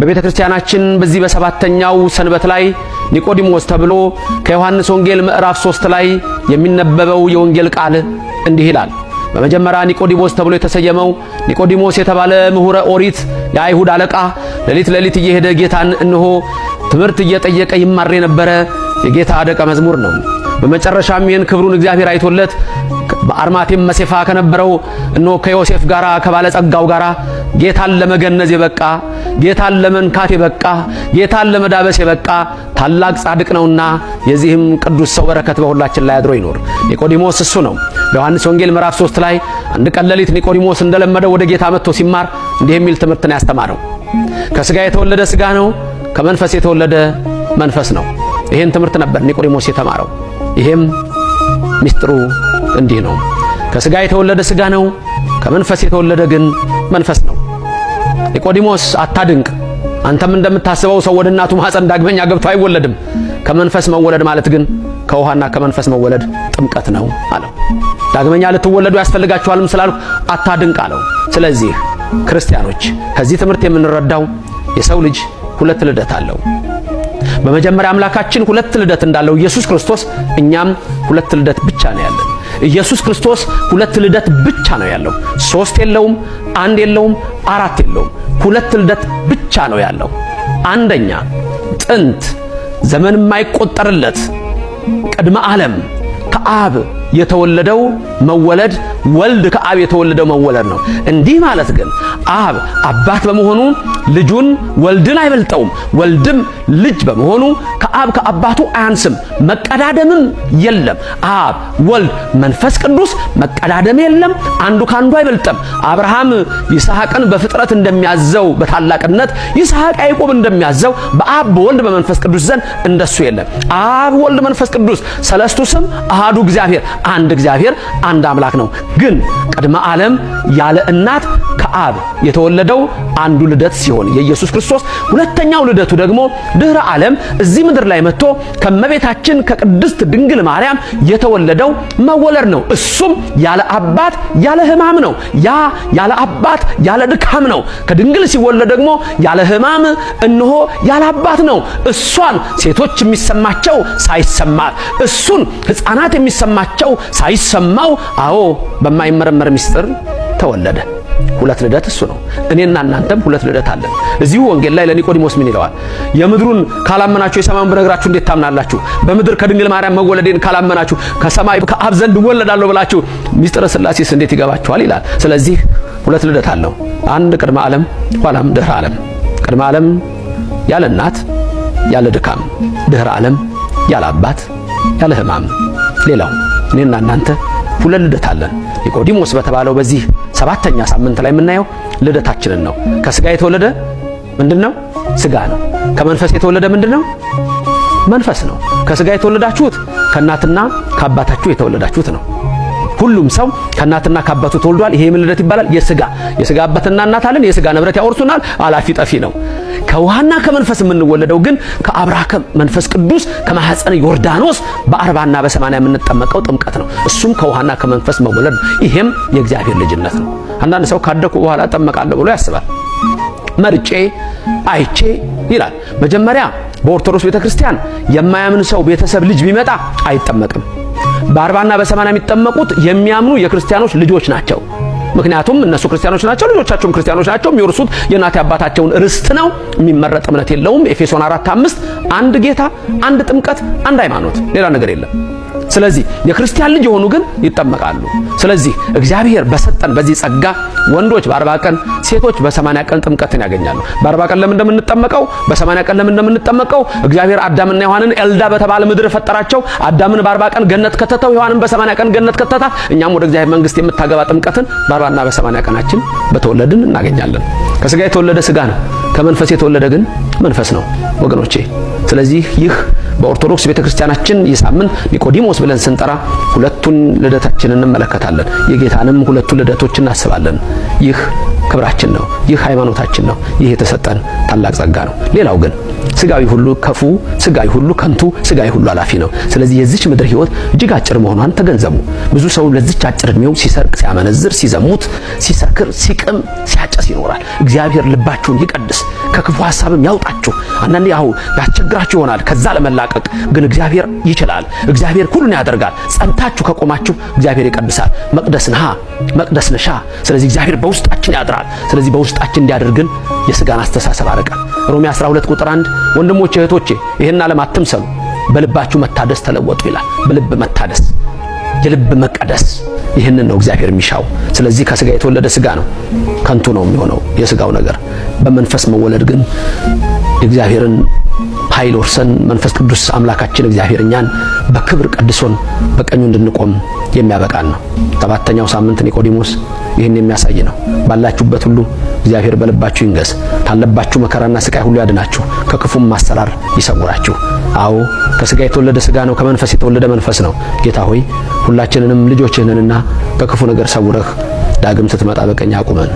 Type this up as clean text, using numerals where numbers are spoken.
በቤተ ክርስቲያናችን በዚህ በሰባተኛው ሰንበት ላይ ኒቆዲሞስ ተብሎ ከዮሐንስ ወንጌል ምዕራፍ 3 ላይ የሚነበበው የወንጌል ቃል እንዲህ ይላል። በመጀመሪያ ኒቆዲሞስ ተብሎ የተሰየመው ኒቆዲሞስ የተባለ ምሁረ ኦሪት የአይሁድ አለቃ ሌሊት እየሄደ ጌታን እነሆ ትምህርት እየጠየቀ ይማር የነበረ የጌታ ደቀ መዝሙር ነው። በመጨረሻም ይህን ክብሩን እግዚአብሔር አይቶለት በአርማቴም መሴፋ ከነበረው እነሆ ከዮሴፍ ጋራ ከባለጸጋው ጋራ ጌታን ለመገነዝ የበቃ ጌታን ለመንካት የበቃ ጌታን ለመዳበስ የበቃ ታላቅ ጻድቅ ነውና የዚህም ቅዱስ ሰው በረከት በሁላችን ላይ አድሮ ይኖር። ኒቆዲሞስ እሱ ነው። በዮሐንስ ወንጌል ምዕራፍ 3 ላይ አንድ ቀን ሌሊት ኒቆዲሞስ እንደለመደው ወደ ጌታ መጥቶ ሲማር እንዲህ የሚል ትምህርትን ያስተማረው። ከሥጋ የተወለደ ሥጋ ነው፣ ከመንፈስ የተወለደ መንፈስ ነው። ይሄን ትምህርት ነበር ኒቆዲሞስ የተማረው። ይሄም ሚስጥሩ እንዲህ ነው። ከሥጋ የተወለደ ሥጋ ነው፣ ከመንፈስ የተወለደ ግን መንፈስ ነው። ኒቆዲሞስ አታድንቅ፣ አንተም እንደምታስበው ሰው ወደ እናቱ ማህፀን ዳግመኛ ገብቶ አይወለድም። ከመንፈስ መወለድ ማለት ግን ከውሃና ከመንፈስ መወለድ ጥምቀት ነው አለው። ዳግመኛ ልትወለዱ ያስፈልጋችኋልም ስላልኩ አታድንቅ አለው። ስለዚህ ክርስቲያኖች ከዚህ ትምህርት የምንረዳው የሰው ልጅ ሁለት ልደት አለው። በመጀመሪያ አምላካችን ሁለት ልደት እንዳለው ኢየሱስ ክርስቶስ፣ እኛም ሁለት ልደት ብቻ ነው ያለን። ኢየሱስ ክርስቶስ ሁለት ልደት ብቻ ነው ያለው። 3 የለውም፣ 1 የለውም፣ 4 የለውም። ሁለት ልደት ብቻ ነው ያለው። አንደኛ ጥንት ዘመን የማይቆጠርለት ቅድመ ዓለም ከአብ የተወለደው መወለድ ወልድ ከአብ የተወለደው መወለድ ነው። እንዲህ ማለት ግን አብ አባት በመሆኑ ልጁን ወልድን አይበልጠውም። ወልድም ልጅ በመሆኑ ከአብ ከአባቱ አያንስም። መቀዳደምም የለም። አብ ወልድ መንፈስ ቅዱስ መቀዳደም የለም። አንዱ ካንዱ አይበልጥም። አብርሃም ይስሐቅን በፍጥረት እንደሚያዘው በታላቅነት ይስሐቅ ያዕቆብ እንደሚያዘው በአብ በወልድ በመንፈስ ቅዱስ ዘንድ እንደሱ የለም። አብ ወልድ መንፈስ ቅዱስ ሰለስቱ ስም አሃዱ እግዚአብሔር አንድ እግዚአብሔር አንድ አምላክ ነው። ግን ቅድመ ዓለም ያለ እናት ከአብ የተወለደው አንዱ ልደት ሲሆን የኢየሱስ ክርስቶስ ሁለተኛው ልደቱ ደግሞ ድህረ ዓለም እዚህ ምድር ላይ መጥቶ ከመቤታችን ከቅድስት ድንግል ማርያም የተወለደው መወለድ ነው። እሱም ያለ አባት ያለ ሕማም ነው። ያ ያለ አባት ያለ ድካም ነው። ከድንግል ሲወለድ ደግሞ ያለ ሕማም እነሆ ያለ አባት ነው። እሷን ሴቶች የሚሰማቸው ሳይሰማ እሱን ሕፃናት የሚሰማቸው ሳይሰማው አዎ በማይመረመር ምስጢር ተወለደ። ሁለት ልደት እሱ ነው። እኔና እናንተም ሁለት ልደት አለን። እዚሁ ወንጌል ላይ ለኒቆዲሞስ ምን ይለዋል? የምድሩን ካላመናችሁ የሰማዩን ብነግራችሁ እንዴት ታምናላችሁ? በምድር ከድንግል ማርያም መወለዴን ካላመናችሁ ከሰማይ ከአብ ዘንድ እወለዳለሁ ብላችሁ ምስጢረ ሥላሴስ እንዴት ይገባችኋል? ይላል። ስለዚህ ሁለት ልደት አለው። አንድ ቅድመ ዓለም፣ ኋላም ድህረ ዓለም። ቅድመ ዓለም ያለ እናት ያለ ድካም፣ ድህረ ዓለም ያለ አባት ያለ ሕማም። ሌላው እኔና እናንተ ሁለት ልደት አለን። ኒቆዲሞስ በተባለው በዚህ ሰባተኛ ሳምንት ላይ የምናየው ልደታችንን ነው። ከሥጋ የተወለደ ምንድነው? ሥጋ ነው። ከመንፈስ የተወለደ ምንድነው? መንፈስ ነው። ከሥጋ የተወለዳችሁት ከእናትና ከአባታችሁ የተወለዳችሁት ነው። ሁሉም ሰው ከእናትና ከአባቱ ተወልዷል። ይሄ ምን ልደት ይባላል? የሥጋ አባትና እናት አለን። የሥጋ ንብረት ያወርሱናል። አላፊ ጠፊ ነው። ከውሃና ከመንፈስ የምንወለደው ግን ከአብራከ መንፈስ ቅዱስ ከማህፀነ ዮርዳኖስ በ40ና በ80 የምንጠመቀው ጥምቀት ነው። እሱም ከውሃና ከመንፈስ መወለድ ነው። ይሄም የእግዚአብሔር ልጅነት ነው። አንዳንድ ሰው ካደኩ በኋላ እጠመቃለሁ ብሎ ያስባል። መርጬ አይቼ ይላል። መጀመሪያ በኦርቶዶክስ ቤተክርስቲያን የማያምን ሰው ቤተሰብ ልጅ ቢመጣ አይጠመቅም። በ40ና በ80 የሚጠመቁት የሚያምኑ የክርስቲያኖች ልጆች ናቸው። ምክንያቱም እነሱ ክርስቲያኖች ናቸው፣ ልጆቻቸውም ክርስቲያኖች ናቸው። የሚወርሱት የእናት አባታቸውን ርስት ነው። የሚመረጥ እምነት የለውም። ኤፌሶን 4:5 አንድ ጌታ፣ አንድ ጥምቀት፣ አንድ ሃይማኖት፣ ሌላ ነገር የለም። ስለዚህ የክርስቲያን ልጅ የሆኑ ግን ይጠመቃሉ። ስለዚህ እግዚአብሔር በሰጠን በዚህ ጸጋ ወንዶች በ40 ቀን ሴቶች በ80 ቀን ጥምቀትን ያገኛሉ። በ40 ቀን ለምን እንደምንጠመቀው በ80 ቀን ለምን እንደምንጠመቀው እግዚአብሔር አዳምና ሔዋንን ኤልዳ በተባለ ምድር ፈጠራቸው። አዳምን በ40 ቀን ገነት ከተተው፣ ሔዋንን በ80 ቀን ገነት ከተታት። እኛም ወደ እግዚአብሔር መንግስት የምታገባ ጥምቀትን በ40ና በ80 ቀናችን በተወለድን እናገኛለን። ከሥጋ የተወለደ ሥጋ ነው፣ ከመንፈስ የተወለደ ግን መንፈስ ነው ወገኖቼ። ስለዚህ ይህ በኦርቶዶክስ ቤተክርስቲያናችን የሳምንት ኒቆዲሞስ ብለን ስንጠራ ሁለቱን ልደታችንን እንመለከታለን። የጌታንም ሁለቱ ልደቶች እናስባለን። ይህ ክብራችን ነው። ይህ ሃይማኖታችን ነው። ይህ የተሰጠን ታላቅ ጸጋ ነው። ሌላው ግን ስጋዊ ሁሉ ከፉ፣ ስጋዊ ሁሉ ከንቱ፣ ስጋዊ ሁሉ አላፊ ነው። ስለዚህ የዚች ምድር ህይወት እጅግ አጭር መሆኗን ተገንዘቡ። ብዙ ሰው ለዚች አጭር እድሜው ሲሰርቅ፣ ሲያመነዝር፣ ሲዘሙት፣ ሲሰክር፣ ሲቅም፣ ሲያጨስ ይኖራል። እግዚአብሔር ልባችሁን ይቀድስ፣ ከክፉ ሐሳብም ያውጣችሁ። አንዳንዴ ያስቸግራችሁ ይሆናል ከዛ ለመላቀቅ፣ ግን እግዚአብሔር ይችላል። እግዚአብሔር ሁሉን ያደርጋል። ጸንታችሁ ከቆማችሁ እግዚአብሔር ይቀድሳል። መቅደስ ነሻ። ስለዚህ እግዚአብሔር በውስጣችን ያድራል። ስለዚህ በውስጣችን እንዲያደርግን የሥጋን አስተሳሰብ አረቀ። ሮሜ 12 ቁጥር 1 ወንድሞቼ እህቶቼ ይህን ዓለም አትምሰሉ፣ በልባችሁ መታደስ ተለወጡ ይላል። በልብ መታደስ፣ የልብ መቀደስ፣ ይህንን ነው እግዚአብሔር የሚሻው። ስለዚህ ከሥጋ የተወለደ ሥጋ ነው፣ ከንቱ ነው የሚሆነው የሥጋው ነገር። በመንፈስ መወለድ ግን የእግዚአብሔርን ኃይል ወርሰን መንፈስ ቅዱስ አምላካችን እግዚአብሔር እኛን በክብር ቀድሶን በቀኙ እንድንቆም የሚያበቃን ነው። ሰባተኛው ሳምንት ኒቆዲሞስ ይህን የሚያሳይ ነው። ባላችሁበት ሁሉ እግዚአብሔር በልባችሁ ይንገስ፣ ካለባችሁ መከራና ስቃይ ሁሉ ያድናችሁ፣ ከክፉም ማሰራር ይሰውራችሁ። አዎ ከሥጋ የተወለደ ሥጋ ነው፣ ከመንፈስ የተወለደ መንፈስ ነው። ጌታ ሆይ ሁላችንንም ልጆችህንና ከክፉ ነገር ሰውረህ ዳግም ስትመጣ በቀኝ አቁመን።